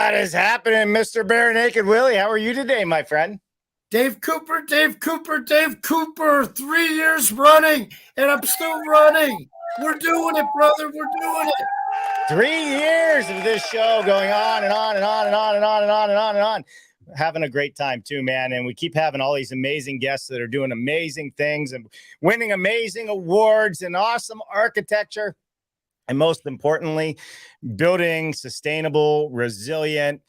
What is happening, Mr. Bare Naked Willie? How are you today, my friend? Dave Cooper, 3 years running, and I'm still running. We're doing it, brother. We're doing it. 3 years of this show going on and on and on and on and on and on and on and on. Having a great time too, man. And we keep having all these amazing guests that are doing amazing things and winning amazing awards and awesome architecture. And most importantly, building sustainable, resilient,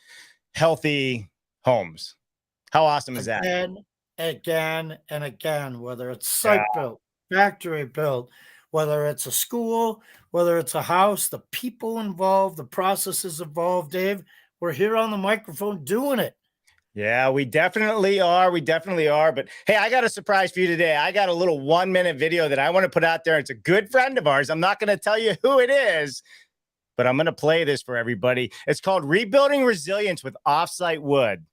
healthy homes. How awesome is that? Again, and again, whether it's site built, factory built, whether it's a school, whether it's a house, the people involved, the processes involved, Dave, we're here on the microphone doing it. Yeah, we definitely are. We definitely are. But hey, I got a surprise for you today. I got a little 1-minute video that I want to put out there. It's a good friend of ours. I'm not going to tell you who it is, but I'm going to play this for everybody. It's called Rebuilding Resilience with Offsite Wood,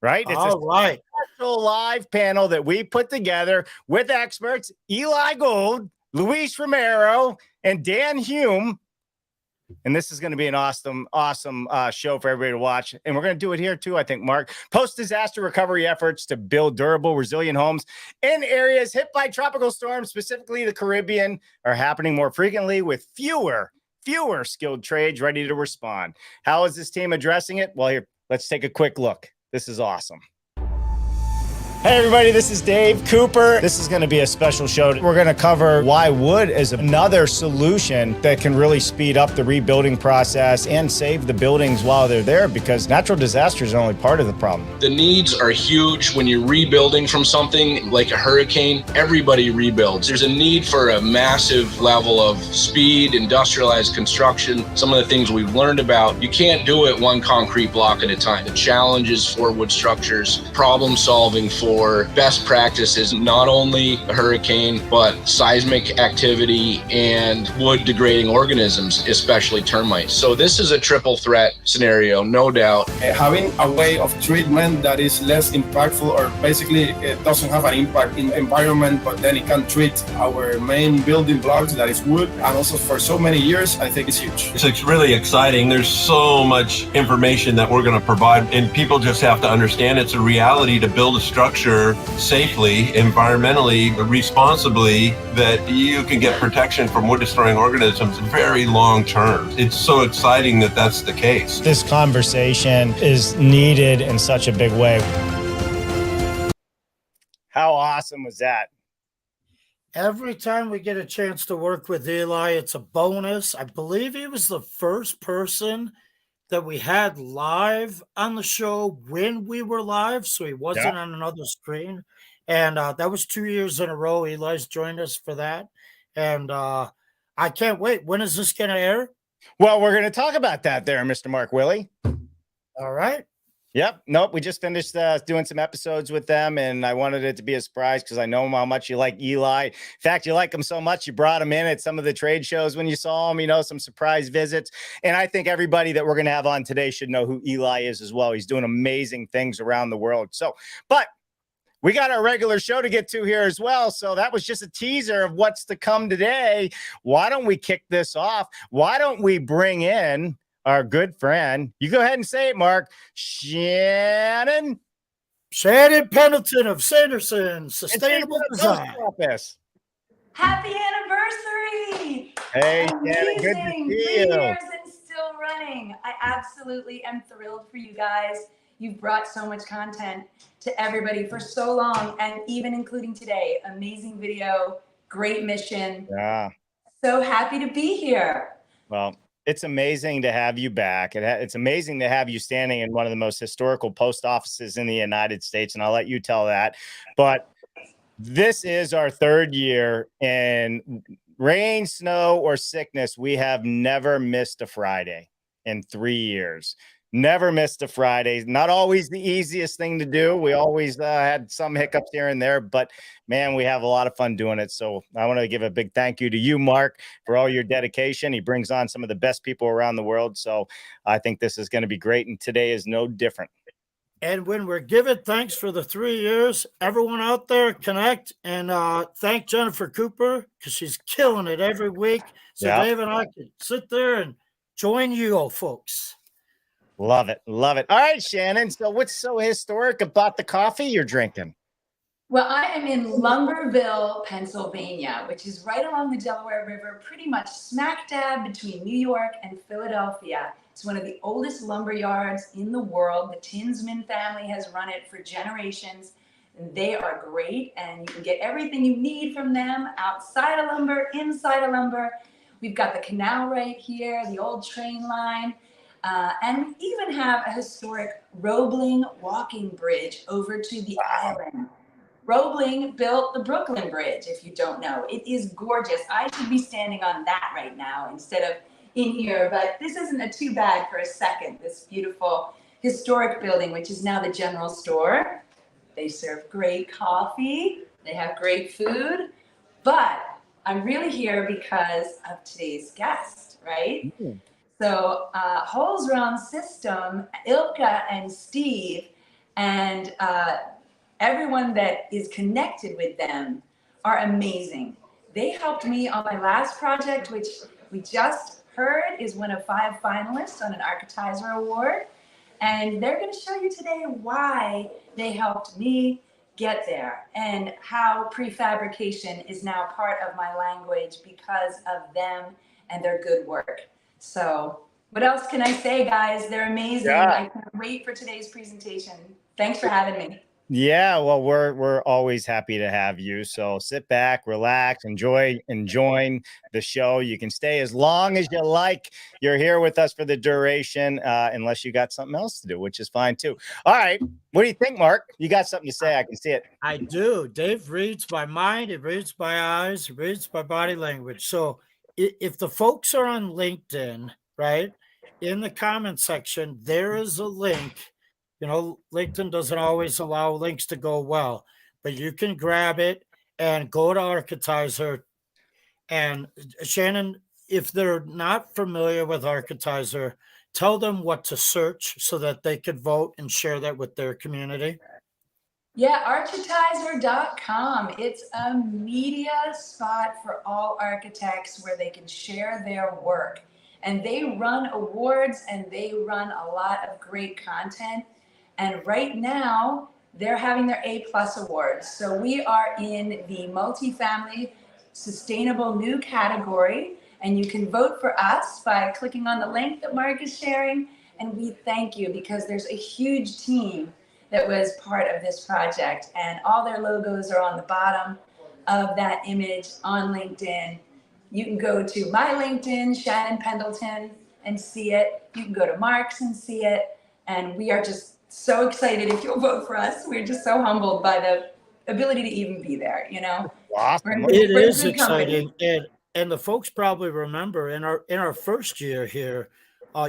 right? It's a special live panel that we put together with experts, Eli Gold, Luis Romero, and Dan Hume. And this is going to be an awesome show for everybody to watch. And we're going to do it here too, I think, Mark. Post-disaster recovery efforts to build durable, resilient homes in areas hit by tropical storms, specifically the Caribbean, are happening more frequently with fewer skilled trades ready to respond. How is this team addressing it? Well, here, let's take a quick look. This is awesome. Hey everybody, this is Dave Cooper. This is going to be a special show. We're going to cover why wood is another solution that can really speed up the rebuilding process and save the buildings while they're there, because natural disasters are only part of the problem. The needs are huge when you're rebuilding from something like a hurricane. Everybody rebuilds. There's a need for a massive level of speed, industrialized construction. Some of the things we've learned about, you can't do it one concrete block at a time. The challenges for wood structures, problem solving for best practices, not only a hurricane, but seismic activity and wood degrading organisms, especially termites. So this is a triple threat scenario, no doubt. Having a way of treatment that is less impactful, or basically it doesn't have an impact in the environment, but then it can treat our main building blocks, that is wood, and also for so many years, I think it's huge. It's really exciting. There's so much information that we're going to provide, and people just have to understand it's a reality to build a structure safely, environmentally, responsibly, that you can get protection from wood destroying organisms very long term. It's so exciting that that's the case. This conversation is needed in such a big way. How awesome was that? Every time we get a chance to work with Eli, it's a bonus. I believe he was the first person that we had live on the show when we were live, so he wasn't on another screen. And that was 2 years in a row. Eli's joined us for that. And I can't wait. When is this going to air? Well, we're going to talk about that there, Mr. Mark Willie. All right. Yep. Nope. We just finished doing some episodes with them, and I wanted it to be a surprise because I know how much you like Eli. In fact, you like him so much, you brought him in at some of the trade shows when you saw him, some surprise visits. And I think everybody that we're going to have on today should know who Eli is as well. He's doing amazing things around the world. But we got our regular show to get to here as well. So that was just a teaser of what's to come today. Why don't we kick this off? Why don't we bring in our good friend, you go ahead and say it, Mark, Shannon Pendleton of Sanderson Sustainable Design. Happy anniversary! Hey, Shannon, good to see 3 you. years and still running. I absolutely am thrilled for you guys. You've brought so much content to everybody for so long, and even including today. Amazing video, great mission. Yeah. So happy to be here. Well, it's amazing to have you back. It's amazing to have you standing in one of the most historical post offices in the United States, and I'll let you tell that. But this is our 3rd year, and rain, snow, or sickness, we have never missed a Friday in 3 years. Never missed a Friday. Not always the easiest thing to do. We always had some hiccups here and there, but man, we have a lot of fun doing it. So I want to give a big thank you to you, Mark, for all your dedication. He brings on some of the best people around the world. So I think this is going to be great. And today is no different. And when we're giving thanks for the 3 years, everyone out there connect and thank Jennifer Cooper, because she's killing it every week. So Dave and I can sit there and join you folks. Love it. Love it. All right, Shannon. So what's so historic about the coffee you're drinking? Well, I am in Lumberville, Pennsylvania, which is right along the Delaware River, pretty much smack dab between New York and Philadelphia. It's one of the oldest lumber yards in the world. The Tinsman family has run it for generations. And they are great, and you can get everything you need from them outside of lumber, inside of lumber. We've got the canal right here, the old train line, and we even have a historic Roebling walking bridge over to the island. Roebling built the Brooklyn Bridge, if you don't know. It is gorgeous. I should be standing on that right now instead of in here, but this isn't too bad for a second. This beautiful historic building, which is now the general store. They serve great coffee. They have great food, but I'm really here because of today's guest, right? Mm-hmm. So Holes Round System, Ilka and Steve, and everyone that is connected with them are amazing. They helped me on my last project, which we just heard is one of 5 finalists on an Architizer Award. And they're going to show you today why they helped me get there and how prefabrication is now part of my language because of them and their good work. So what else can I say, guys? They're amazing. Yeah. I can't wait for today's presentation. Thanks for having me. Yeah, well, we're always happy to have you. So sit back, relax, enjoy the show. You can stay as long as you like. You're here with us for the duration, unless you got something else to do, which is fine too. All right, what do you think, Mark? You got something to say? I can see it. I do. Dave reads my mind. He reads my eyes. He reads my body language. So if the folks are on LinkedIn, right, in the comment section, there is a link. You know, LinkedIn doesn't always allow links to go well, but you can grab it and go to Architizer. And Shannon, if they're not familiar with Architizer, tell them what to search so that they could vote and share that with their community. Yeah, Architizer.com. It's a media spot for all architects where they can share their work. And they run awards and they run a lot of great content. And right now, they're having their A+ awards. So we are in the multifamily sustainable new category, and you can vote for us by clicking on the link that Mark is sharing. And we thank you because there's a huge team that was part of this project, and all their logos are on the bottom of that image on LinkedIn. You can go to my LinkedIn, Shannon Pendleton, and see it. You can go to Mark's and see it. And we are just so excited if you'll vote for us. We're just so humbled by the ability to even be there, you know. Awesome. It is exciting. And the folks probably remember in our first year here,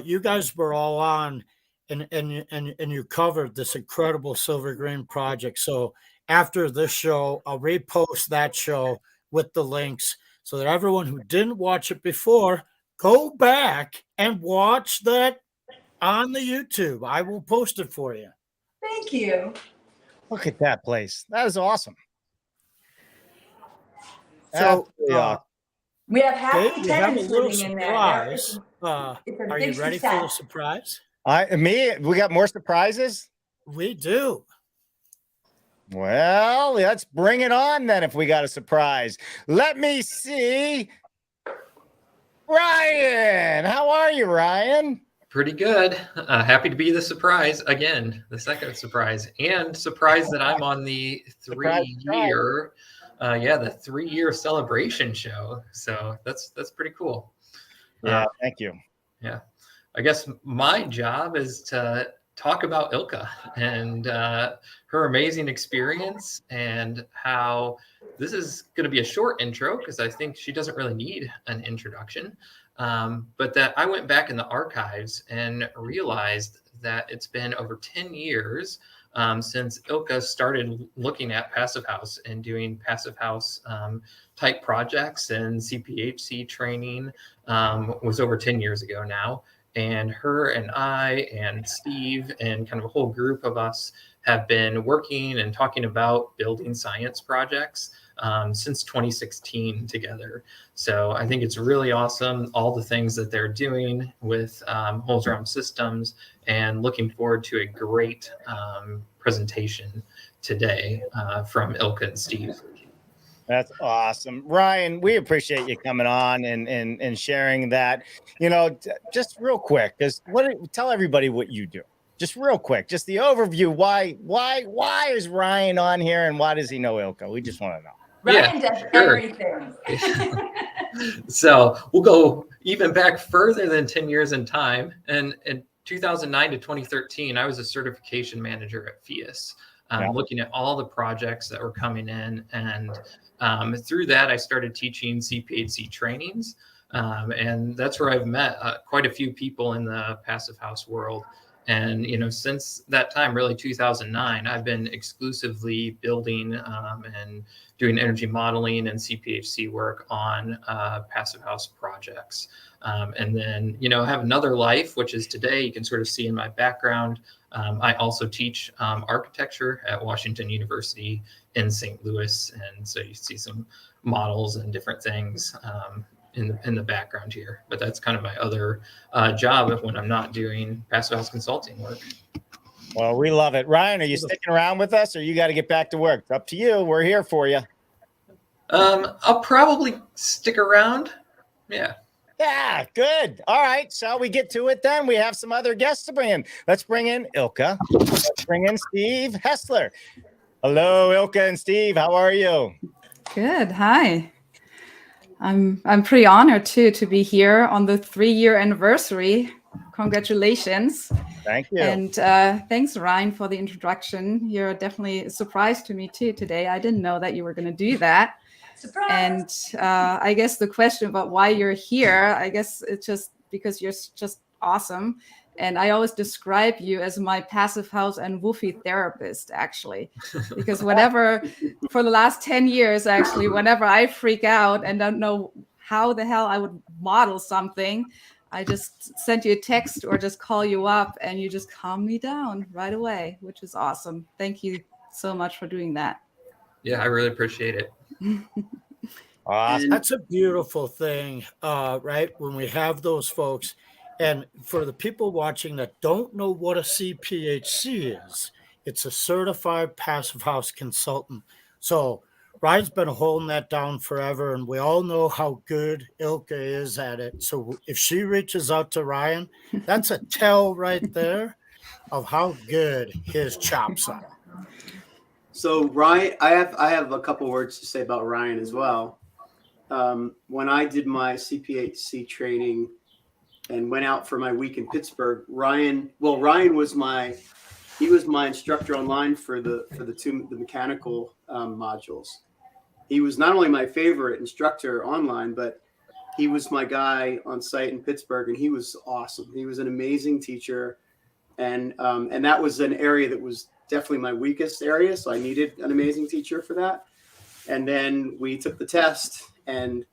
you guys were all on and you covered this incredible Silver Green project. So after this show, I'll repost that show with the links so that everyone who didn't watch it before, go back and watch that on the YouTube. I will post it for you. Thank you. Look at that place. That is awesome. So we have happy tenants living in there. Are you ready for the surprise? We got more surprises? We do. Well, let's bring it on then if we got a surprise. Let me see. Ryan, how are you, Ryan? Pretty good. Happy to be the surprise again, the second surprise, and surprised that I'm on the 3-year, the 3-year celebration show. So that's pretty cool. Yeah, thank you. Yeah, I guess my job is to talk about Ilka and her amazing experience and how this is going to be a short intro because I think she doesn't really need an introduction. But that I went back in the archives and realized that it's been over 10 years since Ilka started looking at Passive House and doing Passive House type projects, and CPHC training was over 10 years ago now. And her and I and Steve and kind of a whole group of us have been working and talking about building science projects since 2016 together. So I think it's really awesome, all the things that they're doing with Holes Around Systems, and looking forward to a great presentation today from Ilka and Steve. That's awesome. Ryan, we appreciate you coming on and sharing that. Just real quick, tell everybody what you do. Just real quick, just the overview. Why is Ryan on here, and why does he know Ilka? We just want to know. Ryan does everything. So we'll go even back further than 10 years in time. And in 2009 to 2013, I was a certification manager at FIAS, looking at all the projects that were coming in. And through that, I started teaching CPHC trainings. And that's where I've met quite a few people in the passive house world. And, since that time, really 2009, I've been exclusively building and doing energy modeling and CPHC work on passive house projects. And then, I have another life, which is today. You can sort of see in my background. I also teach architecture at Washington University in St. Louis. And so you see some models and different things in the background here, but that's kind of my other job when I'm not doing passive house consulting work. Well, we love it. Ryan, are you sticking around with us, or you got to get back to work? It's up to you. We're here for you. I'll probably stick around. Yeah. Yeah, good. All right. Shall we get to it then? We have some other guests to bring in. Let's bring in Ilka. Let's bring in Steve Hessler. Hello, Ilka and Steve. How are you? Good. Hi. I'm pretty honored too to be here on the 3-year anniversary. Congratulations. Thank you. And thanks, Ryan, for the introduction. You're definitely a surprise to me too today. I didn't know that you were going to do that. Surprise. And I guess the question about why you're here, I guess it's just because you're just awesome. And I always describe you as my passive house and woofy therapist, actually, because for the last 10 years, actually, whenever I freak out and don't know how the hell I would model something, I just send you a text or just call you up and you just calm me down right away, which is awesome. Thank you so much for doing that. Yeah, I really appreciate it. Awesome. That's a beautiful thing, right? When we have those folks. And for the people watching that don't know what a CPHC is, it's a certified passive house consultant. So Ryan's been holding that down forever, and we all know how good Ilka is at it. So if she reaches out to Ryan, that's a tell right there of how good his chops are. So Ryan, I have a couple words to say about Ryan as well. When I did my CPHC training and went out for my week in Pittsburgh, Ryan was my instructor online for the mechanical modules. He was not only my favorite instructor online, but he was my guy on site in Pittsburgh, and he was awesome. He was an amazing teacher, and that was an area that was definitely my weakest area, so I needed an amazing teacher for that. And then we took the test, and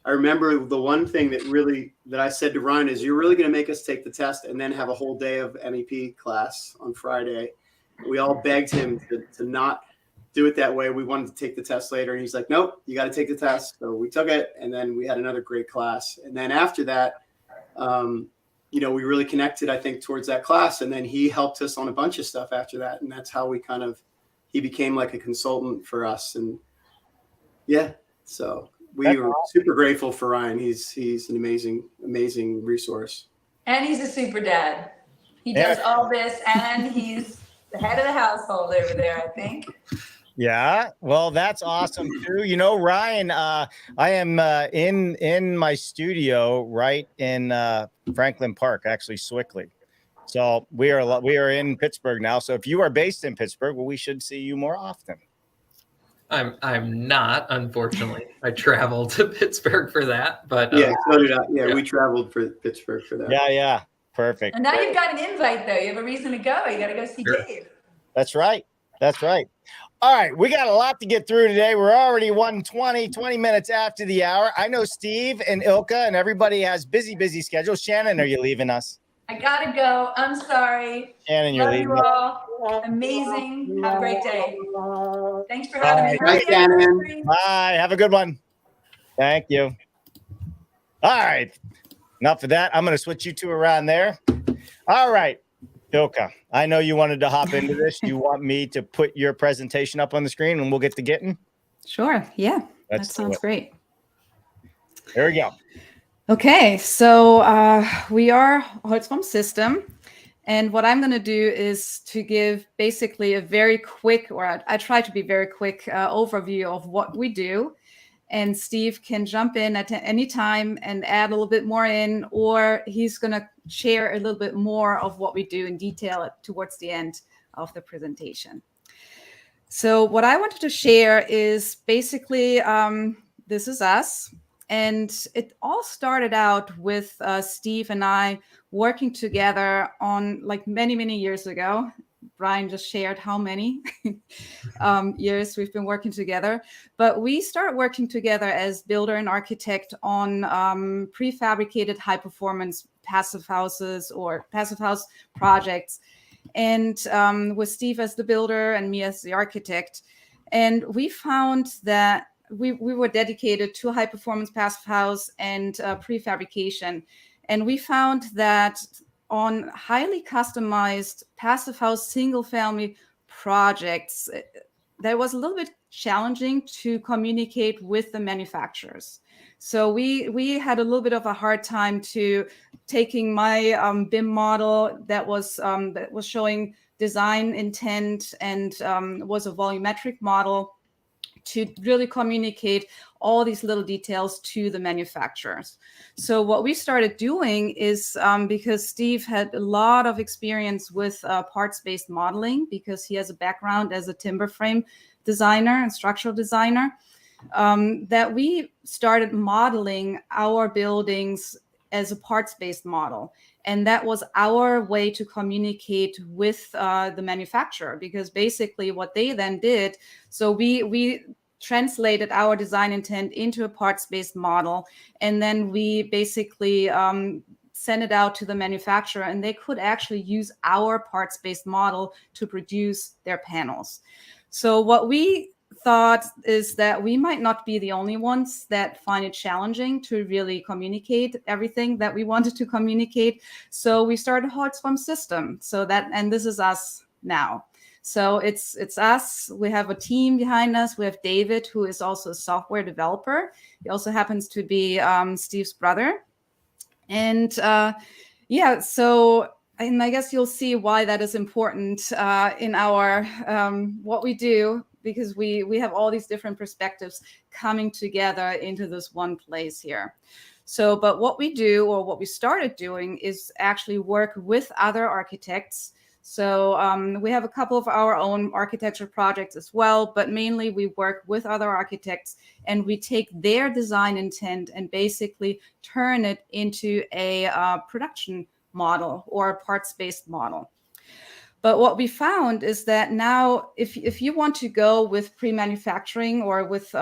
I remember the one thing that I said to Ryan is, you're really going to make us take the test and then have a whole day of MEP class on Friday. We all begged him to not do it that way. We wanted to take the test later. And he's like, nope, you got to take the test. So we took it. And then we had another great class. And then after that, we really connected, I think, towards that class. And then he helped us on a bunch of stuff after that. And that's how he became like a consultant for us. And yeah, so we were super grateful for Ryan. He's an amazing resource. And he's a super dad. He does all this, and he's the head of the household over there, I think. Yeah, well, that's awesome too. Ryan, I am in my studio right in Franklin Park, actually Swickley. So we are in Pittsburgh now. So if you are based in Pittsburgh, well, we should see you more often. I'm not, unfortunately. I traveled to Pittsburgh for that, but so did I. Yeah, we traveled for Pittsburgh for that. Yeah, perfect. And now you've got an invite, though. You have a reason to go. You got to go see Dave. That's right. All right, we got a lot to get through today. We're already 20 minutes after the hour. I know Steve and Ilka and everybody has busy schedules. Shannon, are you leaving us? I gotta go. I'm sorry. Shannon, you're Love leaving. you all. Amazing. Have a great day. Thanks for having me. Bye, Happy Shannon. anniversary. Bye. Have a good one. Thank you. All right. Enough of that. I'm going to switch you two around there. All right. Ilka, I know you wanted to hop into this. You want me to put your presentation up on the screen and we'll get to getting? Sure. Yeah, Let's that do sounds it. great. There we go. Okay, so we are Holzbaum System. And what I'm going to do is to give basically a very quick, or I try to be very quick overview of what we do. And Steve can jump in at any time and add a little bit more in, or he's going to share a little bit more of what we do in detail towards the end of the presentation. So what I wanted to share is basically, this is us. And it all started out with Steve and I working together on like many, many years ago. Brian just shared how many years we've been working together. But we started working together as builder and architect on prefabricated high performance passive houses or passive house projects. And with Steve as the builder and me as the architect. And we found that we were dedicated to high performance passive house and prefabrication. And we found that on highly customized passive house single family projects, that was a little bit challenging to communicate with the manufacturers. So we had a little bit of a hard time to taking my BIM model that was showing design intent and was a volumetric model to really communicate all these little details to the manufacturers. So what we started doing is because Steve had a lot of experience with parts-based modeling, because he has a background as a timber frame designer and structural designer, that we started modeling our buildings as a parts-based model. And that was our way to communicate with the manufacturer, because basically what they then did, so we translated our design intent into a parts-based model, and then we basically sent it out to the manufacturer, and they could actually use our parts-based model to produce their panels. So what we thought is that we might not be the only ones that find it challenging to really communicate everything that we wanted to communicate. So we started Holzbaum System. So that, and this is us now. So it's us. We have a team behind us. We have David, who is also a software developer. He also happens to be Steve's brother. And yeah, so, and I guess you'll see why that is important in our what we do, because we have all these different perspectives coming together into this one place here. So, but what we do, or what we started doing, is actually work with other architects. So we have a couple of our own architecture projects as well, but mainly we work with other architects, and we take their design intent and basically turn it into a production model or a parts-based model. But what we found is that now, if you want to go with pre-manufacturing or with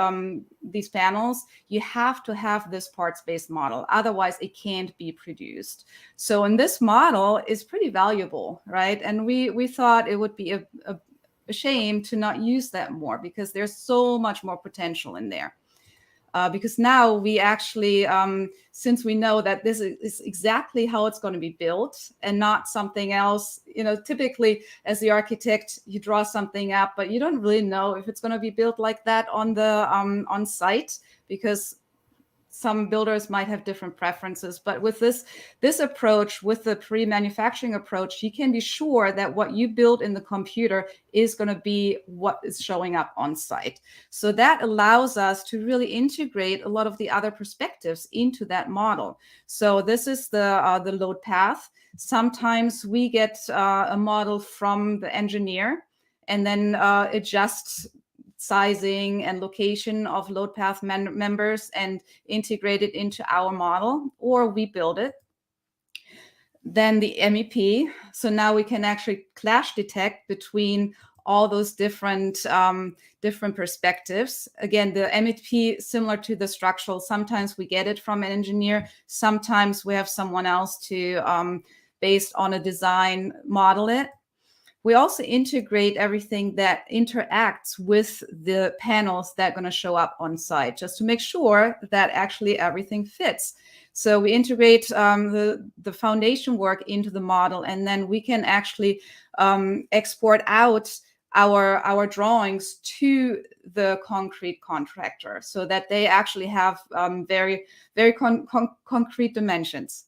these panels, you have to have this parts-based model. Otherwise, it can't be produced. So, and this model is pretty valuable, right? And we thought it would be a shame to not use that more, because there's so much more potential in there. Because now we actually, since we know that this is exactly how it's going to be built and not something else, you know, typically as the architect, you draw something up, but you don't really know if it's going to be built like that on the on site, because some builders might have different preferences. But with this approach, with the pre-manufacturing approach, you can be sure that what you build in the computer is going to be what is showing up on site. So that allows us to really integrate a lot of the other perspectives into that model. So this is the load path. Sometimes we get a model from the engineer and then adjust sizing and location of load path members and integrate it into our model, or we build it. Then the MEP. So now we can actually clash detect between all those different perspectives. Again, the MEP, similar to the structural, sometimes we get it from an engineer, sometimes we have someone else to based on a design, model it. We also integrate everything that interacts with the panels that are going to show up on site, just to make sure that actually everything fits. So we integrate the foundation work into the model, and then we can actually export out our drawings to the concrete contractor, so that they actually have very, very concrete dimensions.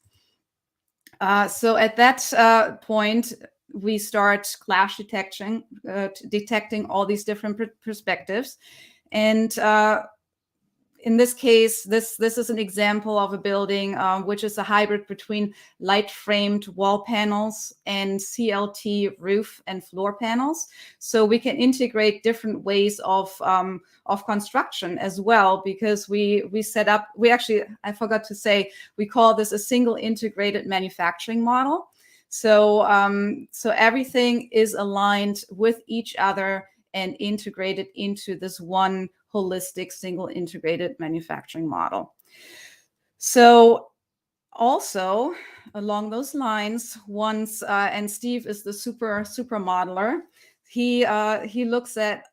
So at that point, we start clash detecting all these different perspectives. And in this case, this is an example of a building which is a hybrid between light framed wall panels and CLT roof and floor panels. So we can integrate different ways of construction as well, because we set up, I forgot to say, we call this a single integrated manufacturing model. So everything is aligned with each other and integrated into this one holistic, single integrated manufacturing model. So also along those lines, once and Steve is the super modeler, he looks at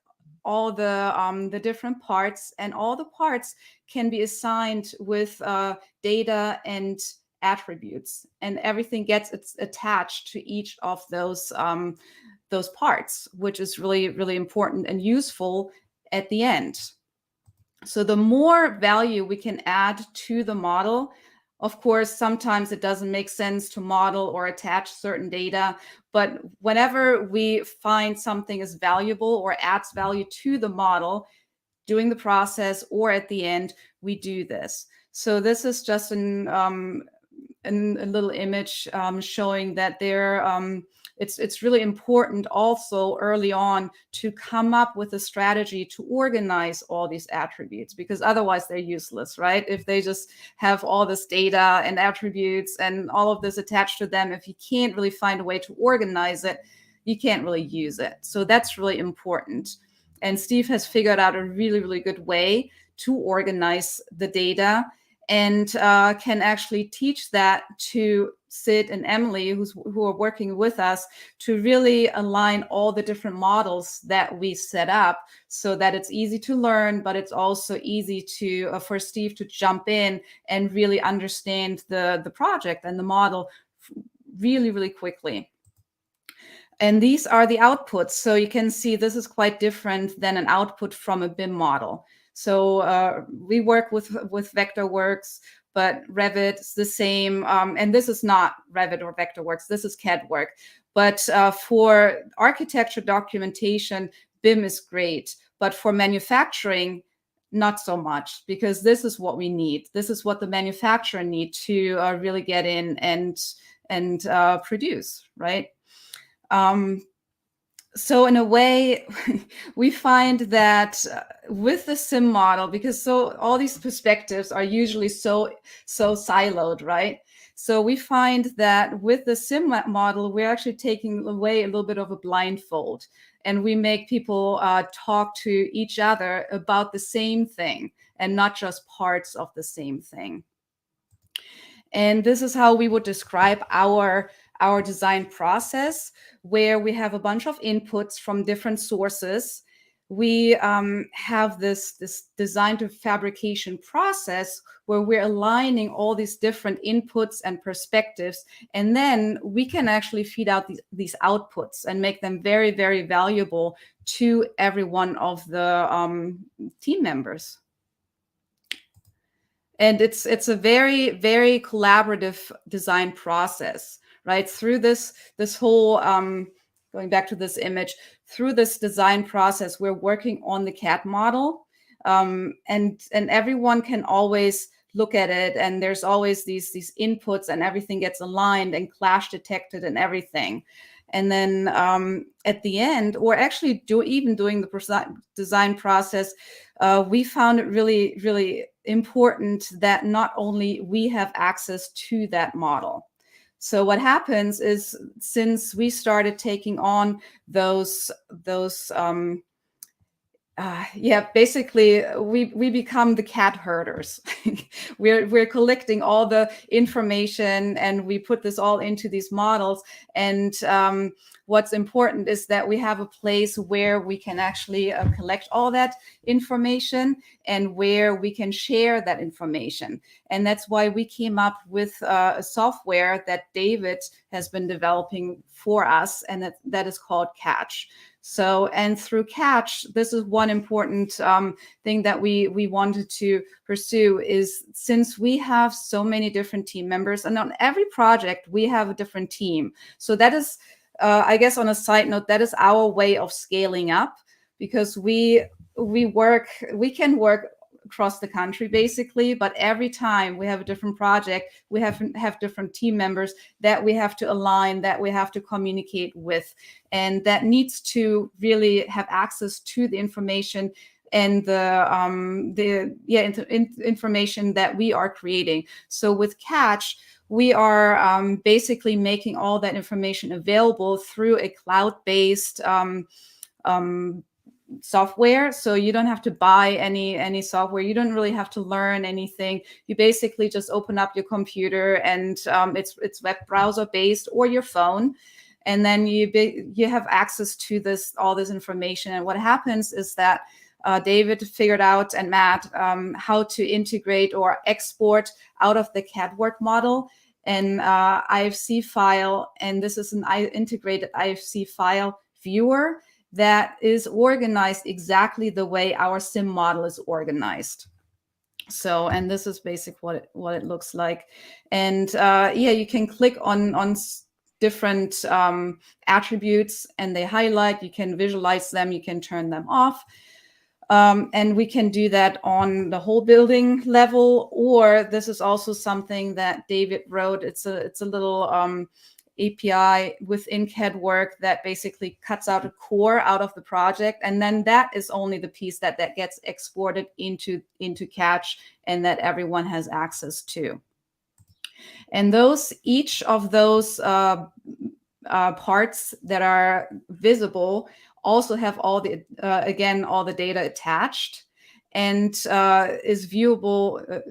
all the different parts, and all the parts can be assigned with data and attributes, and everything gets attached to each of those parts, which is really, really important and useful at the end. So the more value we can add to the model, of course, sometimes it doesn't make sense to model or attach certain data, but whenever we find something is valuable or adds value to the model, during the process or at the end, we do this. So this is just a little image showing that it's really important also early on to come up with a strategy to organize all these attributes, because otherwise they're useless, right? If they just have all this data and attributes and all of this attached to them, if you can't really find a way to organize it, you can't really use it. So that's really important. And Steve has figured out a really, really good way to organize the data, and can actually teach that to Sid and Emily, who are working with us, to really align all the different models that we set up, so that it's easy to learn, but it's also easy to for Steve to jump in and really understand the project and the model really, really quickly. And these are the outputs. So you can see this is quite different than an output from a BIM model. So we work with Vectorworks, but Revit is the same. And this is not Revit or Vectorworks, this is CAD work. But for architecture documentation, BIM is great. But for manufacturing, not so much, because this is what we need. This is what the manufacturer needs to really get in and produce, right? So in a way, we find that with the SIM model, because all these perspectives are usually so siloed, right? So we find that with the SIM model, we're actually taking away a little bit of a blindfold, and we make people talk to each other about the same thing and not just parts of the same thing. And this is how we would describe our design process, where we have a bunch of inputs from different sources. We have this design to fabrication process where we're aligning all these different inputs and perspectives, and then we can actually feed out these outputs and make them very, very valuable to every one of the team members. And it's a very, very collaborative design process, right? Through this whole, going back to this image, through this design process, we're working on the CAD model, and everyone can always look at it, and there's always these inputs, and everything gets aligned and clash detected and everything. And then at the end, or actually even doing the design process, we found it really, really important that not only we have access to that model. So what happens is, since we started taking on those yeah, basically we become the cat herders. we're collecting all the information and we put this all into these models. And what's important is that we have a place where we can actually collect all that information and where we can share that information. And that's why we came up with a software that David has been developing for us, and that is called Catch. So, and through Catch, this is one important thing that we wanted to pursue, is since we have so many different team members, and on every project we have a different team. So that is, I guess on a side note, that is our way of scaling up, because we can work across the country basically, but every time we have a different project, we have different team members that we have to align, that we have to communicate with, and that needs to really have access to the information and the information that we are creating. So with Catch, we are basically making all that information available through a cloud-based software. So you don't have to buy any software. You don't really have to learn anything. You basically just open up your computer, and it's web browser based, or your phone, and then you have access to all this information. And what happens is that David figured out, and Matt, how to integrate or export out of the CADWork model an IFC file, and this is an integrated IFC file viewer that is organized exactly the way our sim model is organized. So, and this is basically what it looks like. And yeah, you can click on different attributes and they highlight. You can visualize them, you can turn them off. And we can do that on the whole building level, or this is also something that David wrote. It's a little API within CADWork that basically cuts out a core out of the project, and then that is only the piece that gets exported into Catch and that everyone has access to. And each of those parts that are visible also have all the again all the data attached, and is viewable,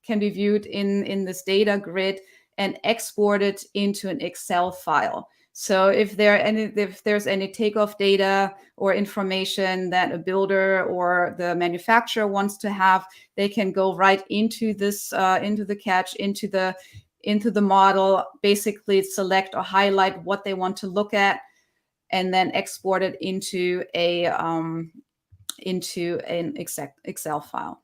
can be viewed in this data grid and exported into an Excel file. So if there's any takeoff data or information that a builder or the manufacturer wants to have, they can go right into this into the Catch, into the model, basically select or highlight what they want to look at, and then export it into an Excel file.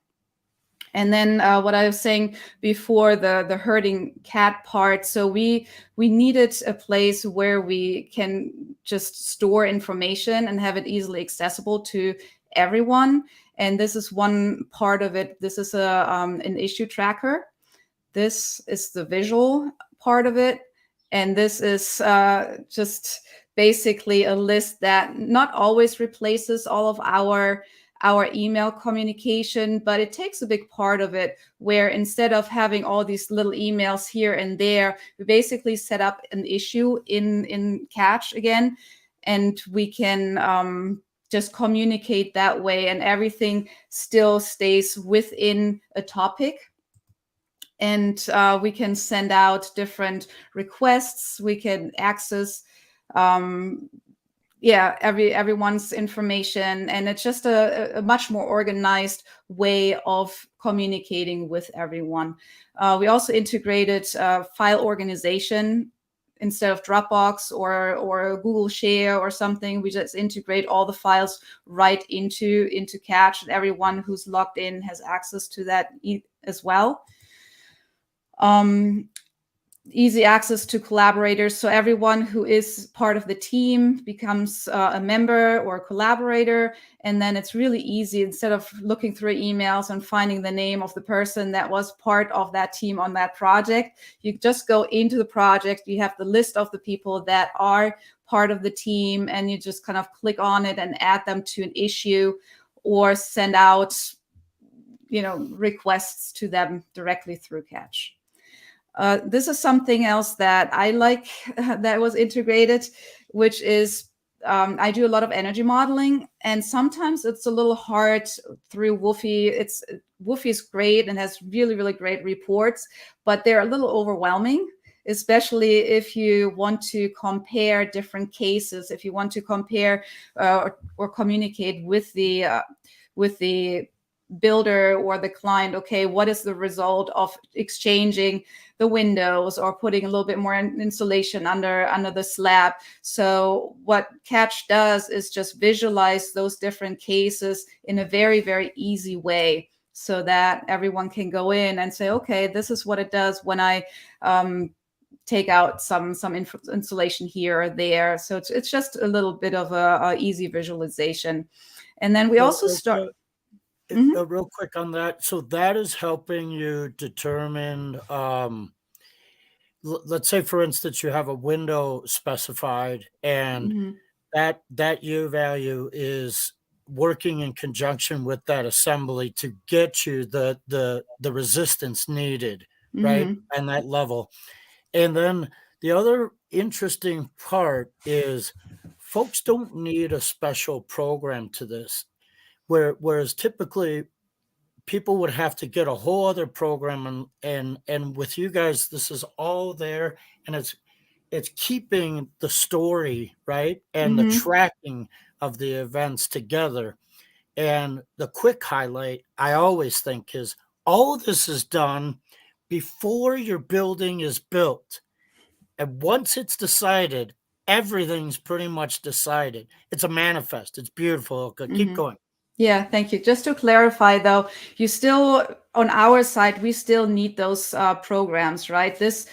And then what I was saying before, the herding cat part. So we needed a place where we can just store information and have it easily accessible to everyone. And this is one part of it. This is an issue tracker. This is the visual part of it. And this is just basically a list that not always replaces all of our email communication, but it takes a big part of it, where instead of having all these little emails here and there, we basically set up an issue in Catch again, and we can just communicate that way, and everything still stays within a topic. And we can send out different requests. We can access everyone's information, and it's just a much more organized way of communicating with everyone. We also integrated file organization. Instead of Dropbox or Google Share or something, we just integrate all the files right into Catch, and everyone who's logged in has access to that as well. Easy access to collaborators. So everyone who is part of the team becomes a member or a collaborator. And then it's really easy, instead of looking through emails and finding the name of the person that was part of that team on that project, you just go into the project. You have the list of the people that are part of the team, and you just kind of click on it and add them to an issue, or send out, requests to them directly through Catch. This is something else that I like that was integrated, which is I do a lot of energy modeling, and sometimes it's a little hard through Woofy. Woofy is great and has really, really great reports, but they're a little overwhelming, especially if you want to compare different cases, if you want to compare or communicate with the builder or the client. Okay, what is the result of exchanging the windows or putting a little bit more insulation under the slab? So what Catch does is just visualize those different cases in a very, very easy way, so that everyone can go in and say, okay, this is what it does when I take out some insulation here or there. So it's just a little bit of a easy visualization. And then we also start. Real quick on that. So that is helping you determine, let's say, for instance, you have a window specified, and that U value is working in conjunction with that assembly to get you the resistance needed, right? And that level. And then the other interesting part is folks don't need a special program to this. Whereas typically people would have to get a whole other program, and with you guys, this is all there, and it's keeping the story, right, and the tracking of the events together. And the quick highlight I always think is all of this is done before your building is built, and once it's decided, everything's pretty much decided. It's a manifest. It's beautiful. Keep going. Yeah, thank you. Just to clarify, though, you still, on our side, we still need those programs, right? This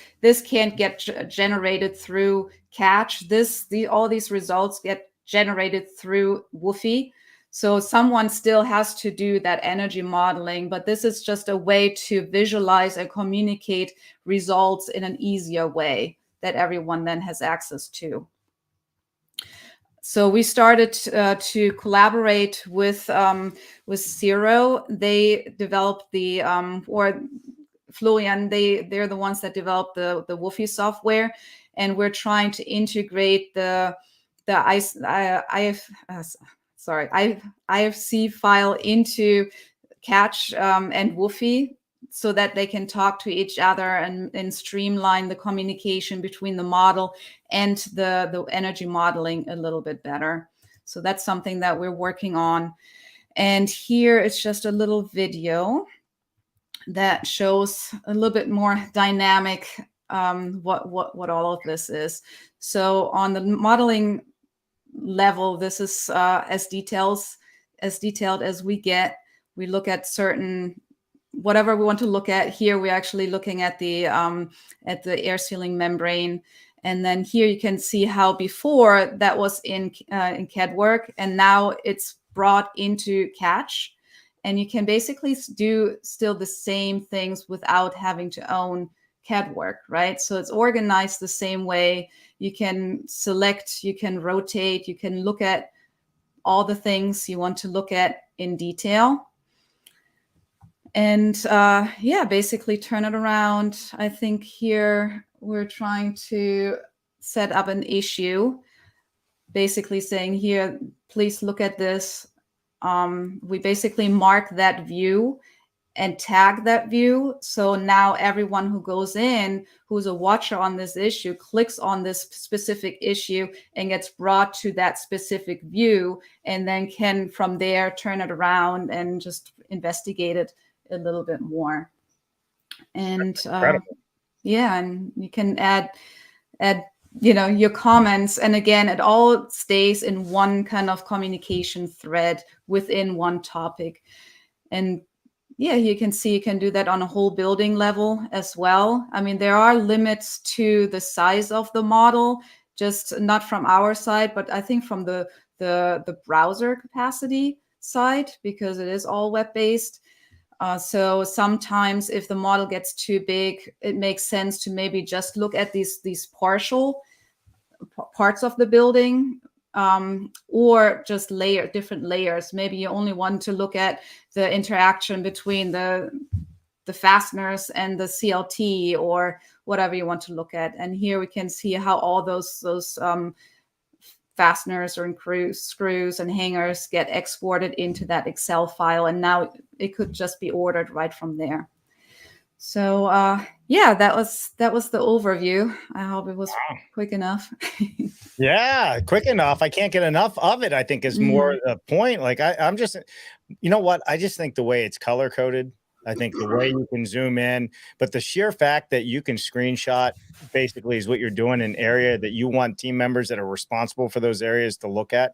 can't get generated through Catch. All these results get generated through Woofy. So someone still has to do that energy modeling, but this is just a way to visualize and communicate results in an easier way that everyone then has access to. So we started to collaborate with Zero. They developed the or Florian. They're the ones that developed the Woofy software, and we're trying to integrate the IFC file into Catch and Woofy, so that they can talk to each other and streamline the communication between the model and the energy modeling a little bit better. So that's something that we're working on. And here it's just a little video that shows a little bit more dynamic what all of this is. So on the modeling level, this is as detailed as we get. We look at certain whatever we want to look at. Here we're actually looking at the air sealing membrane, and then here you can see how before that was in CADWork, and now it's brought into Catch, and you can basically do still the same things without having to own CADWork, right? So it's organized the same way. You can select, you can rotate, you can look at all the things you want to look at in detail. And yeah, basically turn it around. I think here we're trying to set up an issue, basically saying here, please look at this. We basically mark that view and tag that view. So now everyone who goes in, who's a watcher on this issue, clicks on this specific issue and gets brought to that specific view, and then can from there turn it around and just investigate it a little bit more. And yeah, and you can add your comments, and again, it all stays in one kind of communication thread within one topic. And yeah, you can see you can do that on a whole building level as well. I mean, there are limits to the size of the model, just not from our side, but I think from the browser capacity side, because it is all web-based. So sometimes if the model gets too big, it makes sense to maybe just look at these partial parts of the building, or just different layers. Maybe you only want to look at the interaction between the fasteners and the CLT, or whatever you want to look at. And here we can see how all those fasteners or screws and hangers get exported into that Excel file, and now it could just be ordered right from there. So yeah, that was the overview. I hope it was quick enough. Yeah, quick enough. I can't get enough of it, I think, is more the point. Like I'm just, you know what? I just think the way it's color coded, I think the way you can zoom in, but the sheer fact that you can screenshot basically is what you're doing in an area that you want team members that are responsible for those areas to look at.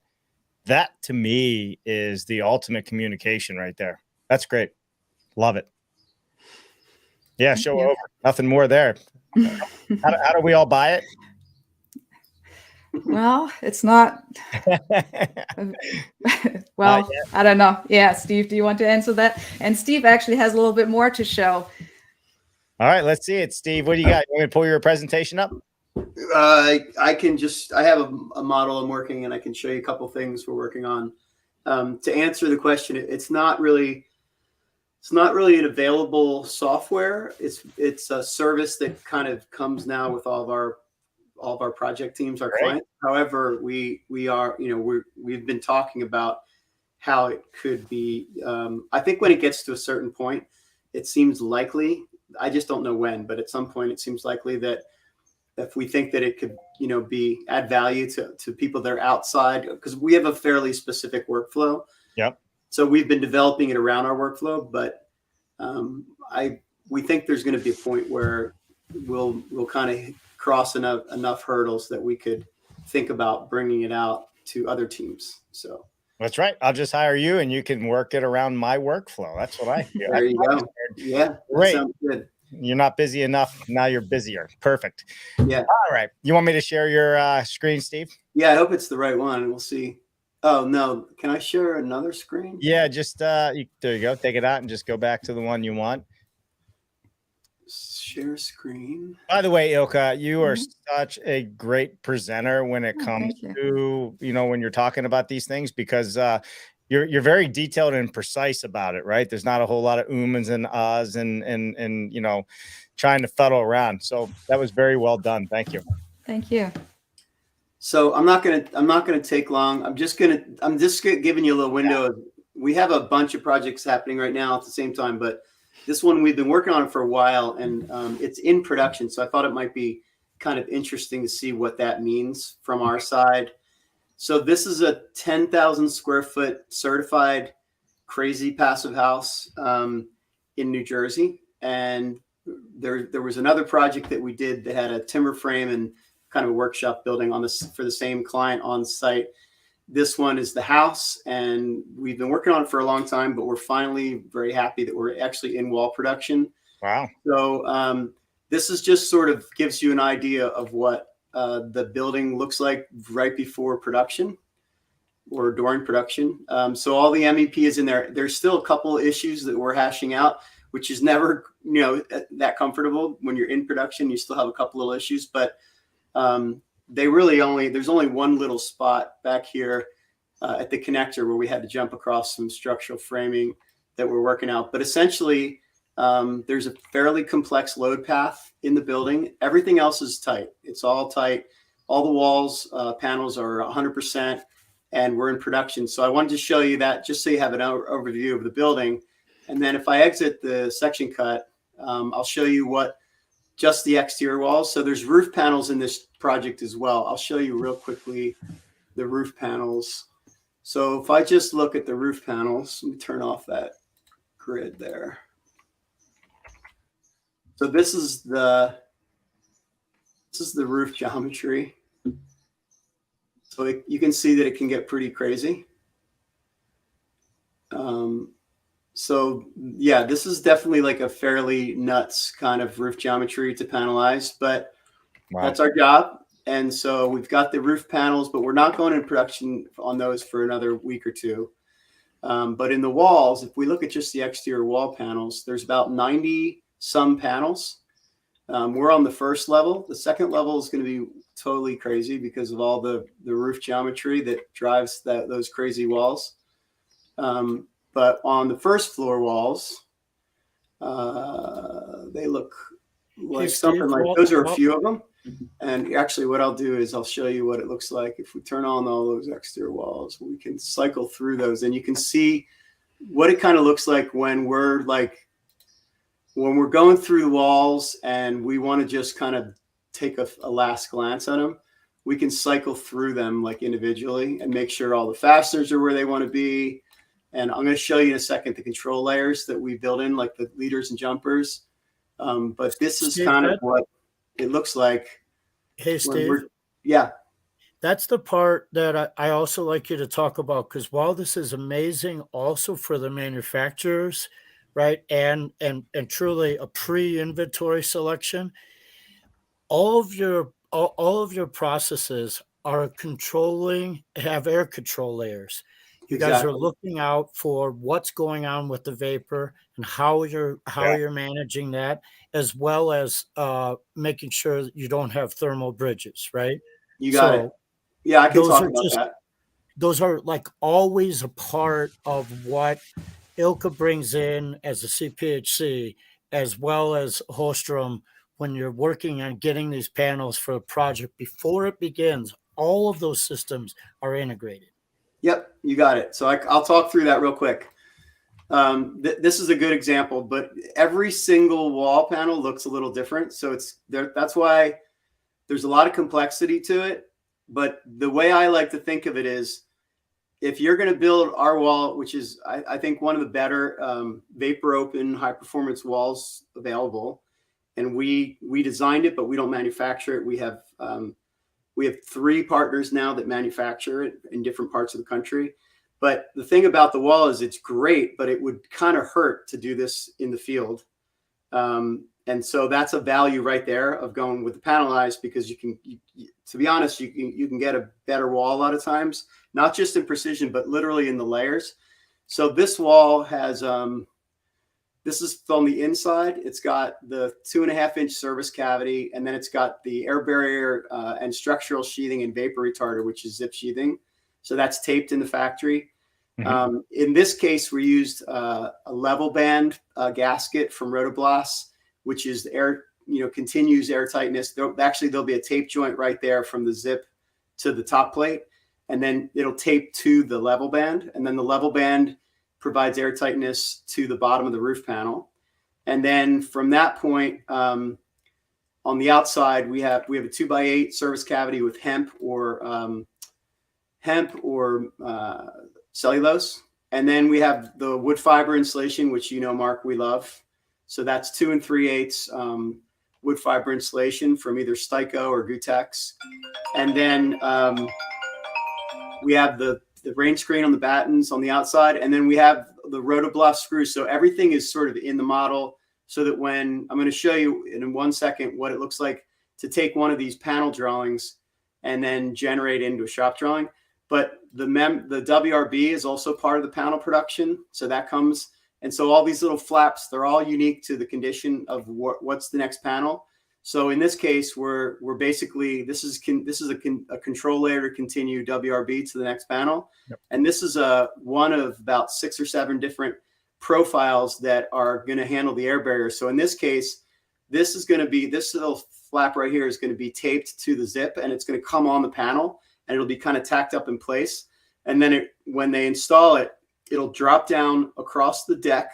That to me is the ultimate communication right there. That's great. Love it. Yeah, show over. Nothing more there. How do we all buy it? Well, it's not. Well, I don't know. Yeah, Steve, do you want to answer that? And Steve actually has a little bit more to show. All right, let's see it, Steve. What do you got? You want me to pull your presentation up? I can just, I have a model I'm working, and I can show you a couple things we're working on. To answer the question, it's not really an available software. It's a service that kind of comes now with all of our project teams, our clients. However, we are, we've been talking about how it could be. I think when it gets to a certain point, it seems likely, I just don't know when, but at some point it seems likely that if we think that it could, add value to people that are outside, because we have a fairly specific workflow. Yep. So we've been developing it around our workflow, but we think there's going to be a point where we'll kind of cross enough hurdles that we could think about bringing it out to other teams. So that's right. I'll just hire you, and you can work it around my workflow. That's what I feel. There you go. Yeah, great. Sounds good. You're not busy enough. Now you're busier. Perfect. Yeah. All right. You want me to share your screen, Steve? Yeah, I hope it's the right one. We'll see. Oh, no. Can I share another screen? Yeah, just there you go. Take it out and just go back to the one you want. Share screen. By the way, Ilka, you are such a great presenter when it comes to, when you're talking about these things, because you're very detailed and precise about it, right? There's not a whole lot of ums and ahs and trying to fuddle around. So that was very well done. Thank you. Thank you. So I'm not gonna take long. I'm just giving you a little window. We have a bunch of projects happening right now at the same time, but this one we've been working on for a while, and it's in production. So I thought it might be kind of interesting to see what that means from our side. So this is a 10,000 square foot certified crazy passive house in New Jersey. And there was another project that we did that had a timber frame and kind of a workshop building for the same client on site. This one is the house, and we've been working on it for a long time, but we're finally very happy that we're actually in wall production. Wow. So this is just sort of gives you an idea of what the building looks like right before production or during production. So all the MEP is in there. There's still a couple of issues that we're hashing out, which is never, that comfortable. When you're in production, you still have a couple of issues, but there's only one little spot back here at the connector where we had to jump across some structural framing that we're working out. But essentially, there's a fairly complex load path in the building. Everything else is tight. It's all tight. All the walls, panels are 100%, and we're in production. So I wanted to show you that just so you have an overview of the building. And then if I exit the section cut, I'll show you just the exterior walls. So there's roof panels in this project as well. I'll show you real quickly the roof panels. So if I just look at the roof panels, let me turn off that grid there. So this is the roof geometry. So you can see that it can get pretty crazy. So yeah, this is definitely like a fairly nuts kind of roof geometry to panelize, but That's our job. And so we've got the roof panels, but we're not going in production on those for another week or two. But in the walls, if we look at just the exterior wall panels, there's about 90 some panels. We're on the first level. The second level is going to be totally crazy because of all the roof geometry that drives those crazy walls. But on the first floor walls, they look Hey, something Steve, like those are a few of them. And actually what I'll do is I'll show you what it looks like. If we turn on all those exterior walls, we can cycle through those and you can see what it kind of looks like when we're going through the walls and we want to just kind of take a last glance at them. We can cycle through them like individually and make sure all the fasteners are where they want to be. And I'm going to show you in a second the control layers that we build in, like the leaders and jumpers. But this is kind of what it looks like. Hey, Steve. Yeah. That's the part that I also like you to talk about, because while this is amazing also for the manufacturers, right, and truly a pre-inventory selection, all of your processes are have air control layers. You guys are looking out for what's going on with the vapor and how you're managing that, as well as making sure that you don't have thermal bridges, right? You got it. Yeah, I can talk about that. Those are like always a part of what Ilka brings in as a CPHC, as well as Holstrom, when you're working on getting these panels for a project before it begins. All of those systems are integrated. Yep, you got it. So I'll talk through that real quick. This is a good example, but every single wall panel looks a little different. So that's why there's a lot of complexity to it. But the way I like to think of it is, if you're going to build our wall, which is, I think, one of the better vapor open high performance walls available, and we designed it, but we don't manufacture it. We have 3 partners now that manufacture it in different parts of the country. But the thing about the wall is it's great, but it would kind of hurt to do this in the field. And so that's a value right there of going with the panelized, because to be honest, you can get a better wall a lot of times, not just in precision, but literally in the layers. So this wall has, this is on the inside. It's got the 2.5-inch service cavity, and then it's got the air barrier and structural sheathing and vapor retarder, which is zip sheathing. So that's taped in the factory. Mm-hmm. In this case, we used a level band gasket from Rotoblas, which is continues air tightness. There'll be a tape joint right there from the zip to the top plate, and then it'll tape to the level band, and then the level band provides air tightness to the bottom of the roof panel. And then from that point, on the outside, we have a 2x8 service cavity with hemp or cellulose. And then we have the wood fiber insulation, which, Mark, we love. So that's 2 3/8 wood fiber insulation from either Styco or Gutex. And then we have the rain screen on the battens on the outside. And then we have the Rotoblas screws. So everything is sort of in the model, so that when I'm going to show you in 1 second what it looks like to take one of these panel drawings and then generate into a shop drawing. But the WRB is also part of the panel production. So that comes. And so all these little flaps, they're all unique to the condition of what's the next panel. So in this case, we're basically, this is a control layer to continue WRB to the next panel. Yep. And this is one of about 6 or 7 different profiles that are going to handle the air barrier. So in this case, this little flap right here is going to be taped to the zip, and it's going to come on the panel, and it'll be kind of tacked up in place. And then when they install it, it'll drop down across the deck,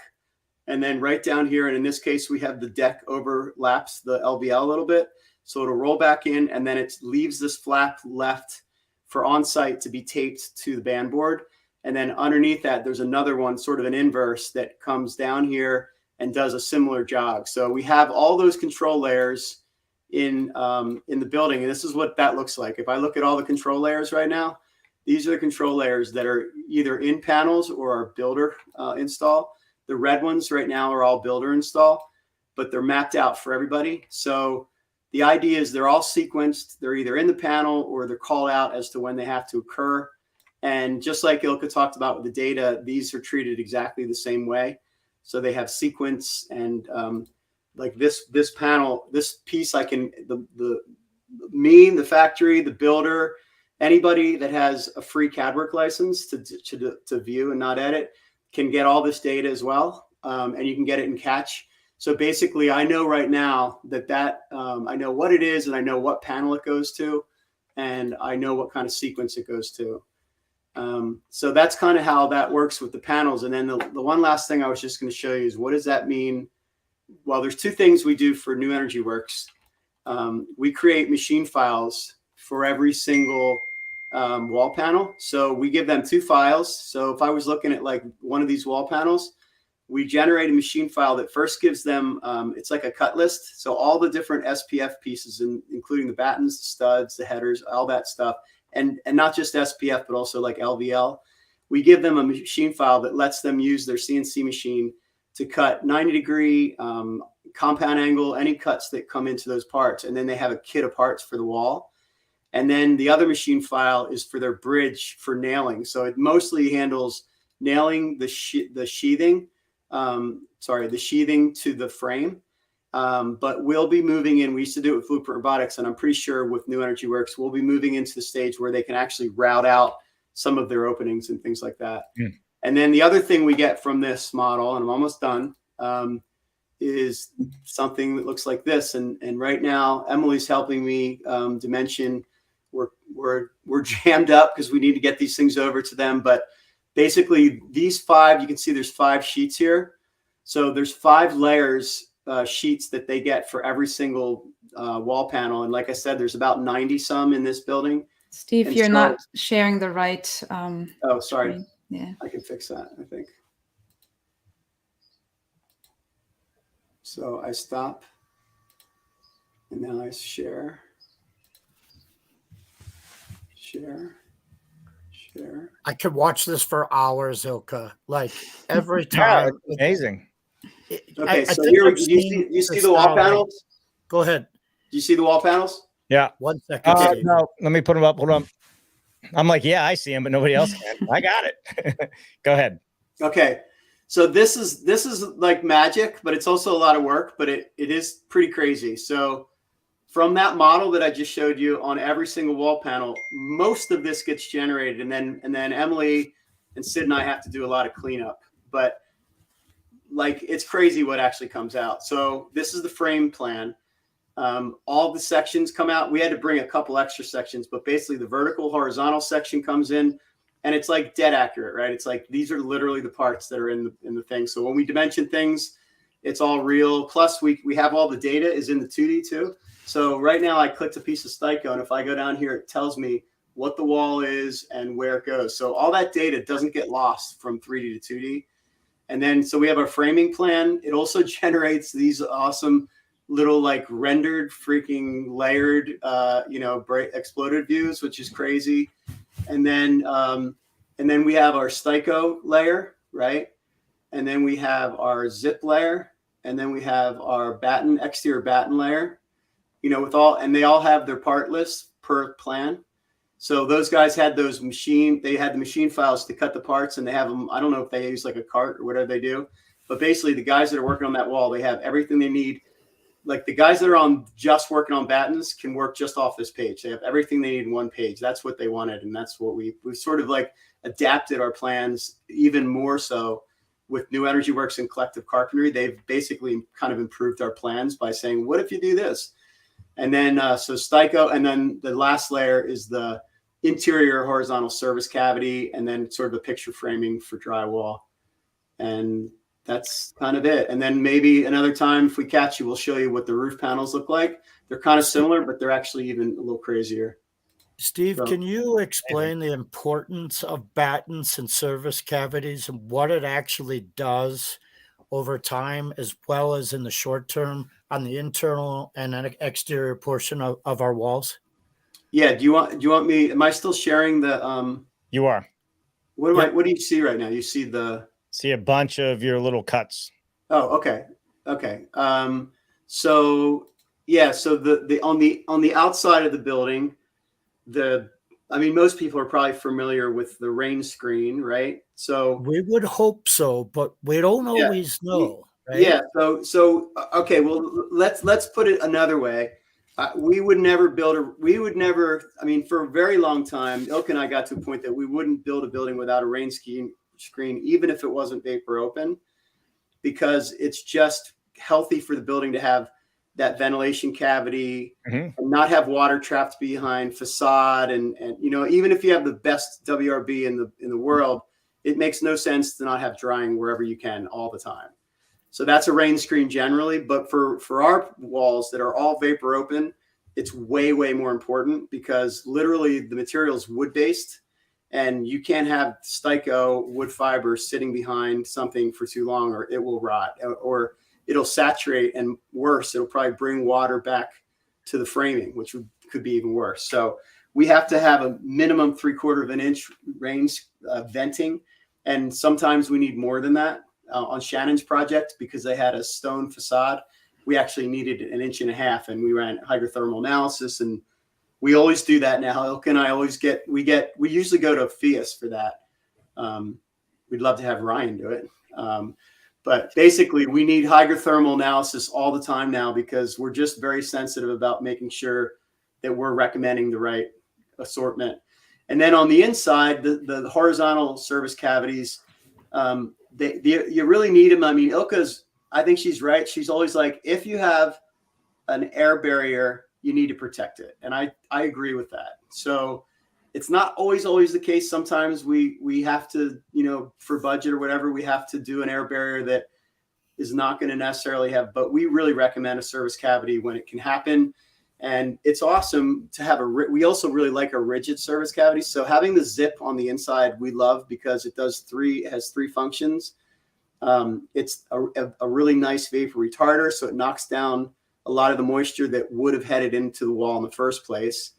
and then right down here. And in this case, we have the deck overlaps the LVL a little bit. So it'll roll back in, and then it leaves this flap left for on-site to be taped to the band board. And then underneath that, there's another one, sort of an inverse, that comes down here and does a similar job. So we have all those control layers in the building. And this is what that looks like. If I look at all the control layers right now, these are the control layers that are either in panels or are builder install. The red ones right now are all builder install, but they're mapped out for everybody. So the idea is they're all sequenced. They're either in the panel or they're called out as to when they have to occur. And just like Ilka talked about with the data, these are treated exactly the same way. So they have sequence, and like this panel, this piece, the factory, the builder, anybody that has a free CADWork license to view and not edit can get all this data as well. And you can get it in Catch. So basically, I know right now that I know what it is, and I know what panel it goes to, and I know what kind of sequence it goes to. So that's kind of how that works with the panels. And then the one last thing I was just going to show you is what does that mean? Well, there's two things we do for New Energy Works. We create machine files for every single wall panel. So we give them 2 files. So if I was looking at like one of these wall panels, we generate a machine file that first gives them, it's like a cut list. So all the different SPF pieces, including the battens, the studs, the headers, all that stuff. And not just SPF, but also like LVL. We give them a machine file that lets them use their CNC machine to cut 90-degree compound angle, any cuts that come into those parts. And then they have a kit of parts for the wall. And then the other machine file is for their bridge for nailing. So it mostly handles nailing the sheathing. The sheathing to the frame. But we'll be moving in. We used to do it with Blueprint Robotics, and I'm pretty sure with New Energy Works, we'll be moving into the stage where they can actually route out some of their openings and things like that. Mm. And then the other thing we get from this model, and I'm almost done, is something that looks like this. And right now, Emily's helping me dimension. We're jammed up because we need to get these things over to them. But basically, these 5, you can see there's 5 sheets here. So there's 5 layers, sheets that they get for every single wall panel. And like I said, there's about 90 some in this building. Steve, and you're not sharing the right. Oh, sorry. Screen. Yeah. I can fix that, I think. So I stop. And now I share. Share. I could watch this for hours, Ilka. Like every time. Yeah, amazing. Okay, so here you see the wall panels? Go ahead. Do you see the wall panels? Yeah. 1 second. No, let me put them up. Hold on. I'm like, yeah, I see them, but nobody else can. I got it. Go ahead. Okay. So this is like magic, but it's also a lot of work, but it is pretty crazy. So from that model that I just showed you on every single wall panel, most of this gets generated. And then Emily and Sid and I have to do a lot of cleanup, but like, it's crazy what actually comes out. So this is the frame plan. All the sections come out. We had to bring a couple extra sections, but basically the vertical horizontal section comes in and it's like dead accurate, right? It's like, these are literally the parts that are in the thing. So when we dimension things, it's all real. Plus we have all the data is in the 2D too. So right now I clicked a piece of Styco, and if I go down here, it tells me what the wall is and where it goes. So all that data doesn't get lost from 3D to 2D. And then, so we have our framing plan. It also generates these awesome little like rendered freaking layered, exploded views, which is crazy. And then we have our Styco layer, right? And then we have our zip layer, and then we have our exterior batten layer, and they all have their part lists per plan. So those guys had the machine files to cut the parts, and they have them. I don't know if they use like a cart or whatever they do, but basically the guys that are working on that wall, they have everything they need. Like the guys that are just working on battens can work just off this page. They have everything they need in one page. That's what they wanted. And that's what we sort of like adapted our plans even more so with New Energy Works and Collective Carpentry. They've basically kind of improved our plans by saying, what if you do this? And then, so Styco, and then the last layer is the interior horizontal service cavity, and then sort of the picture framing for drywall. And that's kind of it. And then maybe another time, if we catch you, we'll show you what the roof panels look like. They're kind of similar, but they're actually even a little crazier. Steve, can you explain the importance of battens and service cavities and what it actually does over time, as well as in the short term on the internal and exterior portion of our walls? Yeah. Do you want me? Am I still sharing the? You are. What do you see right now? You see a bunch of your little cuts. Oh, okay. So yeah. So the on the outside of the building, most people are probably familiar with the rain screen, right? So we would hope so, but we don't always know. Right? Yeah. So okay. Well, let's put it another way. We would never for a very long time, Ilka and I got to a point that we wouldn't build a building without a rain screen, even if it wasn't vapor open, because it's just healthy for the building to have that ventilation cavity Mhm. and not have water trapped behind facade. And even if you have the best WRB in the world, it makes no sense to not have drying wherever you can all the time. So that's a rain screen generally, but for our walls that are all vapor open, it's way, way more important because literally the material is wood based and you can't have Styco wood fiber sitting behind something for too long or it will rot or it'll saturate, and worse, it'll probably bring water back to the framing, which could be even worse. So we have to have a minimum 3/4 of an inch range venting. And sometimes we need more than that. On Shannon's project, because they had a stone facade, we actually needed 1.5 inches, and we ran hydrothermal analysis. And we always do that now. Ilka and I always we usually go to FIAS for that. We'd love to have Ryan do it. But basically, we need hydrothermal analysis all the time now because we're just very sensitive about making sure that we're recommending the right assortment. And then on the inside, the horizontal service cavities, you really need them. I mean, I think she's right. She's always like, if you have an air barrier, you need to protect it. And I agree with that. So it's not always the case. Sometimes we have to, for budget or whatever, we have to do an air barrier that is not going to necessarily have, but we really recommend a service cavity when it can happen. And it's awesome to have we also really like a rigid service cavity. So having the zip on the inside, we love because it has 3 functions. It's a really nice vapor retarder. So it knocks down a lot of the moisture that would have headed into the wall in the first place.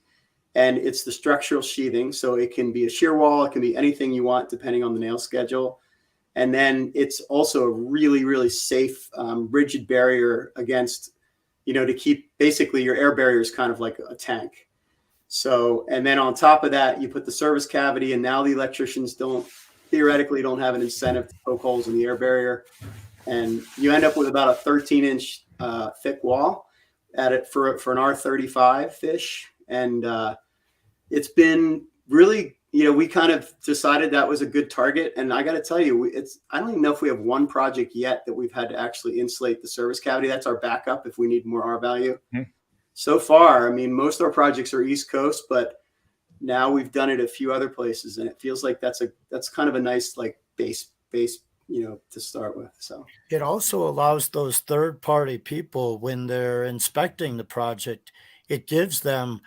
And it's the structural sheathing. So it can be a shear wall. It can be anything you want, depending on the nail schedule. And then it's also a really, really safe, rigid barrier against, to keep basically your air barrier is kind of like a tank. So, and then on top of that, you put the service cavity, and now the electricians theoretically don't have an incentive to poke holes in the air barrier. And you end up with about a 13-inch thick wall at it for an R35 fish. And it's been really, we kind of decided that was a good target. And I got to tell you, I don't even know if we have one project yet that we've had to actually insulate the service cavity. That's our backup if we need more R value. Mm-hmm. So far, I mean, most of our projects are East Coast, but now we've done it a few other places, and it feels like that's kind of a nice like base, to start with. So it also allows those third-party people, when they're inspecting the project, it gives them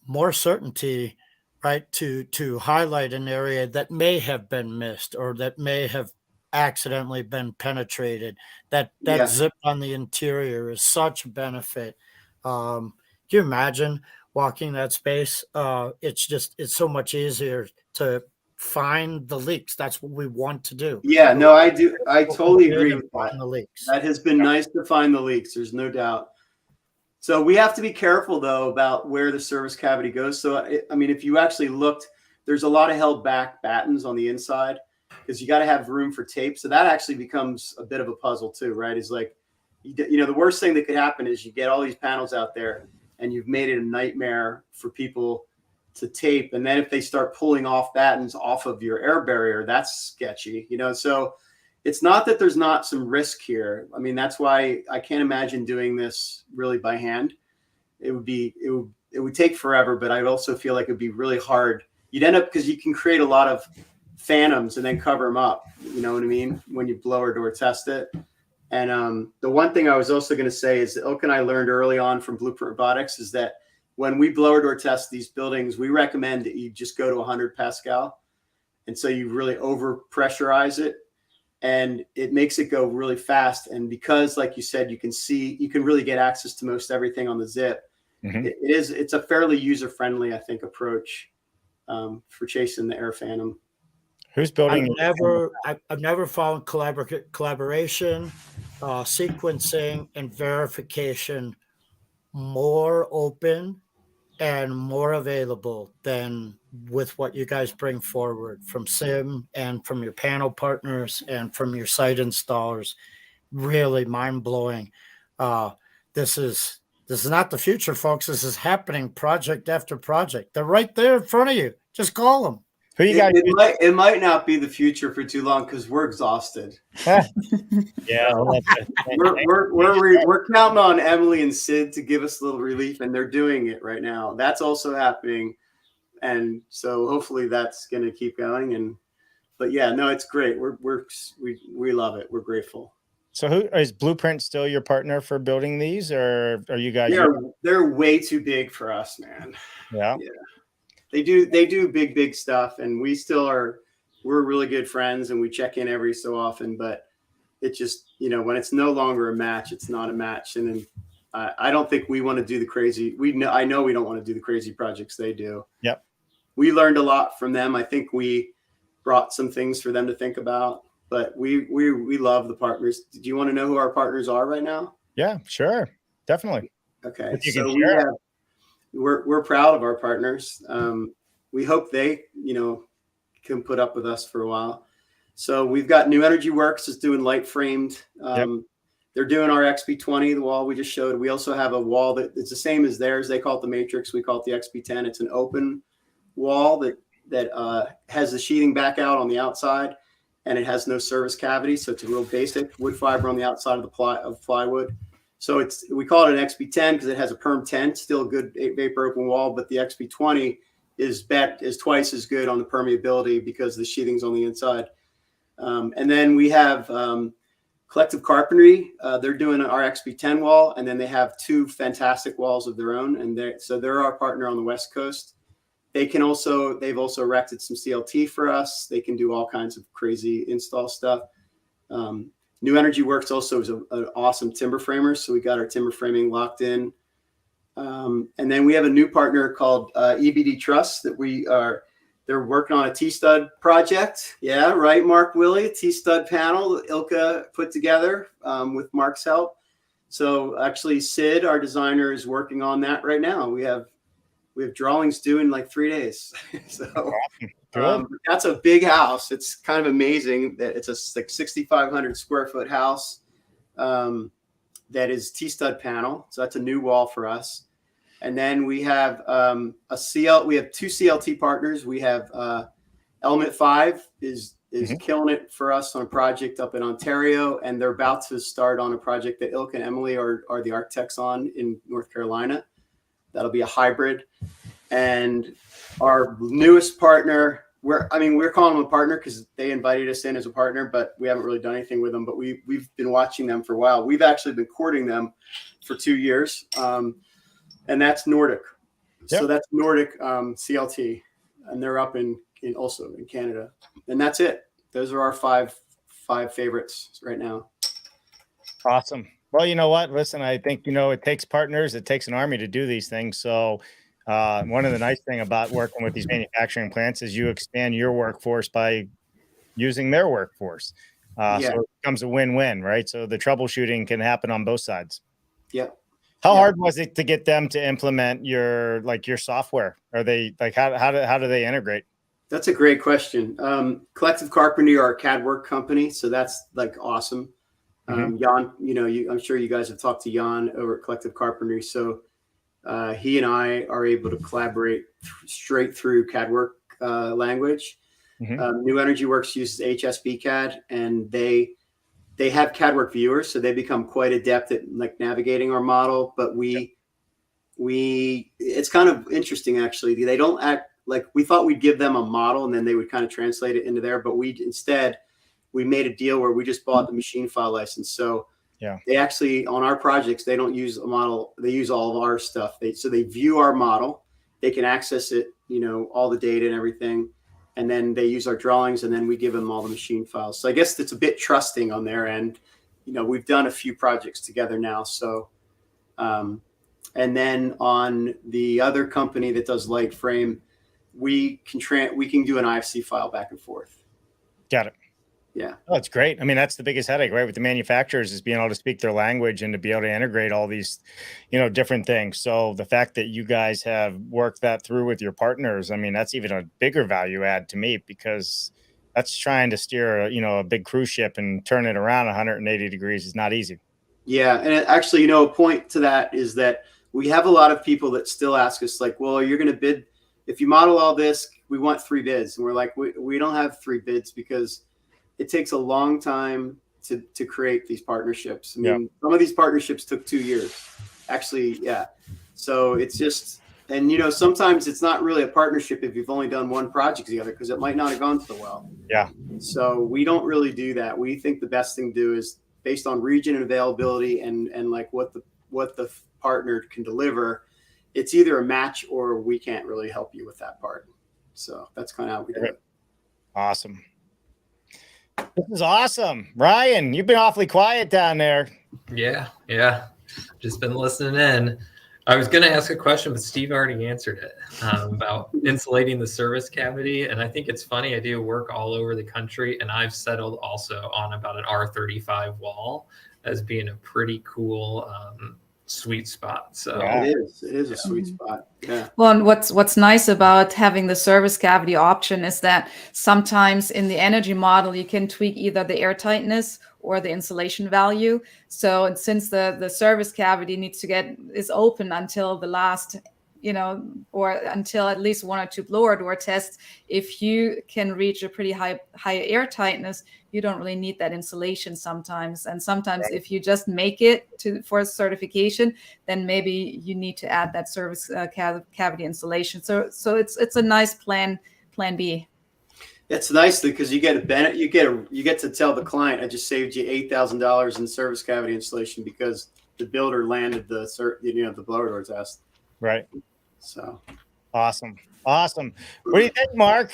more certainty, right, to highlight an area that may have been missed or that may have accidentally been penetrated. That zip on the interior is such a benefit. Can you imagine walking that space? It's so much easier to find the leaks. That's what we want to do. Yeah, no, I do. I totally agree with that. The leaks. That has been nice to find the leaks. There's no doubt. So we have to be careful though about where the service cavity goes. So I mean, if you actually looked, there's a lot of held back battens on the inside because you got to have room for tape. So that actually becomes a bit of a puzzle too, right? Is like, the worst thing that could happen is you get all these panels out there and you've made it a nightmare for people to tape. And then if they start pulling off battens off of your air barrier, that's sketchy, so it's not that there's not some risk here. I mean, that's why I can't imagine doing this really by hand. It would take forever, but I also feel like it'd be really hard. You'd end up, because you can create a lot of phantoms and then cover them up. You know what I mean? When you blower door test it. And the one thing I was also going to say is that Ilka and I learned early on from Blueprint Robotics is that when we blower door test these buildings, we recommend that you just go to 100 Pascal. And so you really over pressurize it and it makes it go really fast. And because, like you said, you can really get access to most everything on the zip. Mm-hmm. It's a fairly user-friendly, I think, approach for chasing the air phantom. Who's building? I've never found collaboration, sequencing, and verification more open and more available than with what you guys bring forward from SIM and from your panel partners and from your site installers. Really mind-blowing. This is not the future, folks. This is happening project after project. They're right there in front of you. Just call them. Who you got? It might not be the future for too long because we're exhausted. Yeah, We're counting on Emily and Sid to give us a little relief, and they're doing it right now. That's also happening, and so hopefully that's going to keep going. But yeah, no, it's great. We love it. We're grateful. So who is Blueprint still your partner for building these, or are you guys? They're way too big for us, man. Yeah. They do big stuff, and we still are. We're really good friends, and we check in every so often. But it just, when it's no longer a match, it's not a match. And then I don't think we want to do the crazy. I know we don't want to do the crazy projects they do. Yep. We learned a lot from them. I think we brought some things for them to think about. But we love the partners. Do you want to know who our partners are right now? Yeah, sure, definitely. Okay, so we're proud of our partners. We hope they, can put up with us for a while. So we've got New Energy Works is doing light framed. They're doing our XP20, the wall we just showed. We also have a wall that is the same as theirs. They call it the Matrix. We call it the XP10. It's an open wall that has the sheathing back out on the outside, and it has no service cavity. So it's a real basic wood fiber on the outside of the plywood. So we call it an XP10 because it has a perm tent, still a good vapor open wall, but the XP20 is twice as good on the permeability because the sheathing's on the inside. And then we have Collective Carpentry. They're doing our XP10 wall, and then they have two fantastic walls of their own. And they're our partner on the West Coast. They've also erected some CLT for us. They can do all kinds of crazy install stuff. New Energy Works also is an awesome timber framer. So we got our timber framing locked in. And then we have a new partner called EBD Truss that they're working on a T-stud project. Yeah, right, Mark Willie, a T-stud panel that Ilka put together with Mark's help. So actually Sid, our designer, is working on that right now. We have drawings due in like 3 days. So that's a big house. It's kind of amazing that it's a 6,500 square foot house that is T-stud panel. So that's a new wall for us. And then we have we have two CLT partners. We have Element 5 is killing it for us on a project up in Ontario, and they're about to start on a project that Ilka and Emily are the architects on in North Carolina. That'll be a hybrid. And our newest partner, we're calling them a partner because they invited us in as a partner, but we haven't really done anything with them. But we've been watching them for a while. We've actually been courting them for 2 years. And that's Nordic. Yep. So that's Nordic CLT. And they're up also in Canada. And that's it. Those are our five favorites right now. Awesome. Well, you know what? Listen, I think, it takes partners. It takes an army to do these things. So one of the nice thing about working with these manufacturing plants is you expand your workforce by using their workforce. So it becomes a win-win, right? So the troubleshooting can happen on both sides. Yeah. How hard was it to get them to implement your software? Are they how do they integrate? That's a great question. Collective Carpentry are a CAD work company. So that's awesome. Jan, I'm sure you guys have talked to Jan over at Collective Carpentry. So he and I are able to collaborate straight through CAD work language. New Energy Works uses HSB CAD, and they have CAD work viewers, so they become quite adept at navigating our model. But it's kind of interesting actually. They don't act like we thought we'd give them a model and then they would kind of translate it into there. But we made a deal where we just bought the machine file license. So they actually, on our projects, they don't use a model. They use all of our stuff. They view our model. They can access it, all the data and everything. And then they use our drawings, and then we give them all the machine files. So I guess it's a bit trusting on their end. We've done a few projects together now. So, and then on the other company that does light frame, we can do an IFC file back and forth. Got it. Yeah. Oh, that's great. I mean, that's the biggest headache, right? With the manufacturers is being able to speak their language and to be able to integrate all these, different things. So the fact that you guys have worked that through with your partners, I mean, that's even a bigger value add to me, because that's trying to steer, a big cruise ship and turn it around 180 degrees is not easy. Yeah. And actually, a point to that is that we have a lot of people that still ask us well, you're going to bid, if you model all this, we want 3 bids. And we're like, we don't have 3 bids because it takes a long time to create these partnerships. I mean, some of these partnerships took 2 years. Actually, yeah. So it's just, and you know, sometimes it's not really a partnership if you've only done one project together because it might not have gone so well. Yeah. So we don't really do that. We think the best thing to do is based on region and availability and like what the partner can deliver. It's either a match or we can't really help you with that part. So that's kind of how we do it. Awesome. This is awesome. Ryan, you've been awfully quiet down there. Yeah. Just been listening in. I was going to ask a question, but Steve already answered it about insulating the service cavity. And I think it's funny. I do work all over the country, and I've settled also on about an R35 wall as being a pretty cool sweet spot. So it is a sweet spot. Yeah. Well, and what's nice about having the service cavity option is that sometimes in the energy model you can tweak either the air tightness or the insulation value. So since the service cavity is open until the last, or until at least 1 or 2 blower door tests, if you can reach a pretty high air tightness, you don't really need that insulation sometimes. And sometimes if you just make it for certification, then maybe you need to add that service cavity insulation. So it's a nice plan B. It's nice because you get to tell the client, I just saved you $8,000 in service cavity installation because the builder landed the blower door test. Right. So awesome. What do you think, Mark?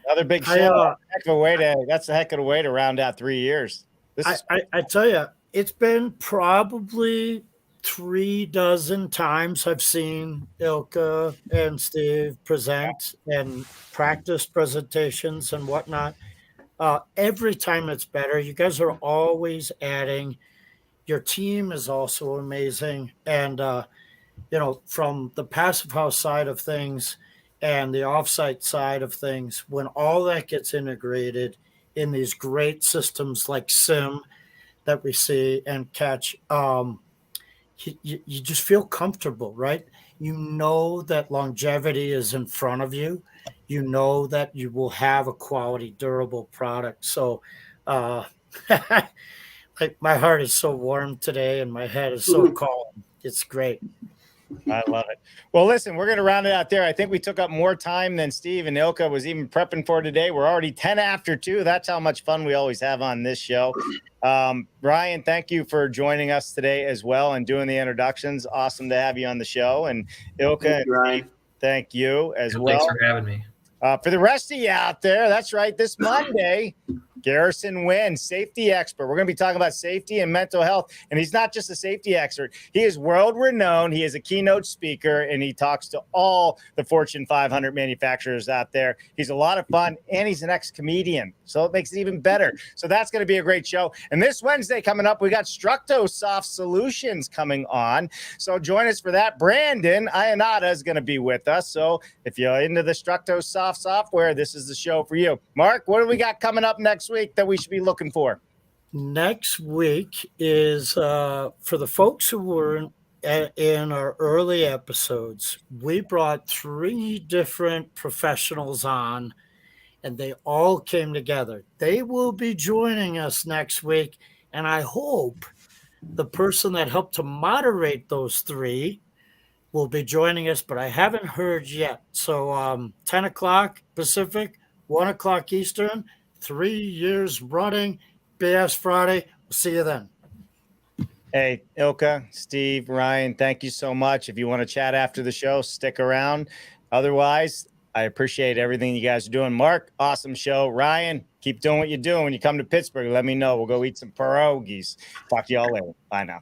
Another big show. That's a heck of a way to round out 3 years. I tell you, it's been probably 36 times I've seen Ilka and Steve present and practice presentations and whatnot. Every time it's better. You guys are always adding. Your team is also amazing. And, from the passive house side of things and the offsite side of things, when all that gets integrated in these great systems like SIM that we see and catch, you just feel comfortable, right? You know that longevity is in front of you. You know that you will have a quality, durable product. So, like my heart is so warm today and my head is so calm. It's great. I love it. Well, listen, we're going to round it out there. I think we took up more time than Steve and Ilka was even prepping for today. We're already 10 after 2. That's how much fun we always have on this show. Ryan, thank you for joining us today as well and doing the introductions. Awesome to have you on the show. And Ilka, thank you as well. Thanks for having me. For the rest of you out there, that's right. This Monday, Garrison Wynn, safety expert. We're going to be talking about safety and mental health. And he's not just a safety expert. He is world renowned. He is a keynote speaker, and he talks to all the Fortune 500 manufacturers out there. He's a lot of fun, and he's an ex-comedian. So it makes it even better. So that's going to be a great show. And this Wednesday coming up, we got Structo Soft Solutions coming on. So join us for that. Brandon Ionata is going to be with us. So if you're into the Structo Soft software, this is the show for you. Mark, what do we got coming up next week that we should be looking for? Next week is for the folks who were in our early episodes. We brought 3 different professionals on, and they all came together. They will be joining us next week, and I hope the person that helped to moderate those 3 will be joining us, but I haven't heard yet. So 10 o'clock Pacific, 1 o'clock Eastern, 3 years running, BS Friday. We'll see you then. Hey, Ilka, Steve, Ryan, thank you so much. If you want to chat after the show, stick around. Otherwise, I appreciate everything you guys are doing. Mark, awesome show. Ryan, keep doing what you're doing. When you come to Pittsburgh, let me know. We'll go eat some pierogies. Talk to y'all later. Bye now.